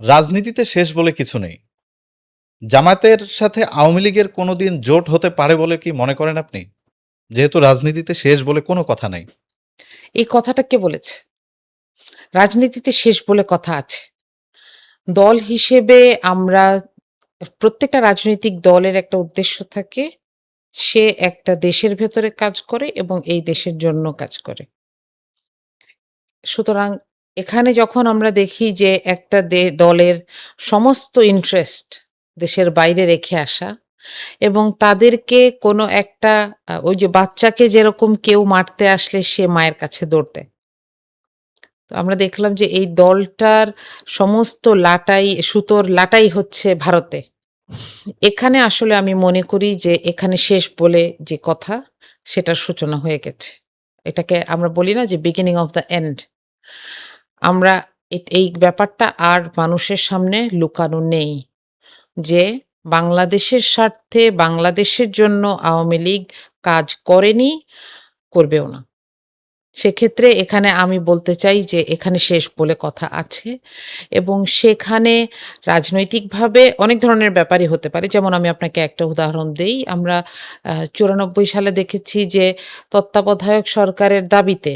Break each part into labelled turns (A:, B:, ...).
A: রাজনীতিতে শেষ বলে কিছু নেই। জামায়াতের সাথে আওয়ামী লীগের কোনোদিন জোট হতে পারে বলে কি মনে করেন আপনি? যেহেতু রাজনীতিতে শেষ বলে কোনো কথা নাই।
B: এই কথাটা কে বলেছে? রাজনীতিতে শেষ বলে কথা আছে। দল হিসেবে আমরা প্রত্যেকটা রাজনৈতিক দলের একটা উদ্দেশ্য থাকে। সে একটা দেশের ভেতরে কাজ করে এবং এই দেশের জন্য কাজ করে। সুতরাং এখানে যখন আমরা দেখি যে একটা দলের সমস্ত ইন্টারেস্ট দেশের বাইরে রেখে আসা এবং তাদেরকে কোনো একটা ওই যে বাচ্চাকে যেরকম কেউ মারতে আসলে সে মায়ের কাছে দৌড় দেয়। তো আমরা দেখলাম যে এই দলটার সমস্ত সুতোর লাটাই হচ্ছে ভারতে। এখানে আসলে আমি মনে করি যে এখানে শেষ বলে যে কথা, সেটার সূচনা হয়ে গেছে। এটাকে আমরা বলি না যে beginning of the end। আমরা এই ব্যাপারটা আর মানুষের সামনে লুকানো নেই যে বাংলাদেশের স্বার্থে বাংলাদেশের জন্য আওয়ামী লীগ কাজ করেনি, করবেও না। সেক্ষেত্রে এখানে আমি বলতে চাই যে এখানে শেষ বলে কথা আছে এবং সেখানে রাজনৈতিকভাবে অনেক ধরনের ব্যাপারই হতে পারে। যেমন আমি আপনাকে একটা উদাহরণ দেই। আমরা ৯৪ সালে দেখেছি যে তত্ত্বাবধায়ক সরকারের দাবিতে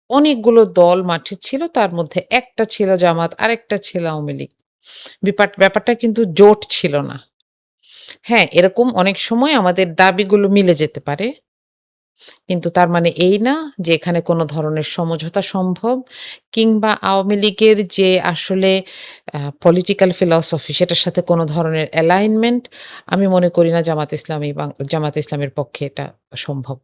B: অনেকগুলো দল মাঠে ছিল। তার মধ্যে একটা ছিল জামাত, আরেকটা ছিল আওয়ামী লীগ। ব্যাপারটা কিন্তু জোট ছিল না। হ্যাঁ, এরকম অনেক সময় আমাদের দাবিগুলো মিলে যেতে পারে। কিন্তু তার মানে এই না যে এখানে কোনো ধরনের সমঝোতা সম্ভব কিংবা আওয়ামী লীগের যে আসলে পলিটিক্যাল ফিলসফি সেটার সাথে কোনো ধরনের অ্যালাইনমেন্ট আমি মনে করি না জামাত ইসলামের পক্ষে এটা সম্ভব।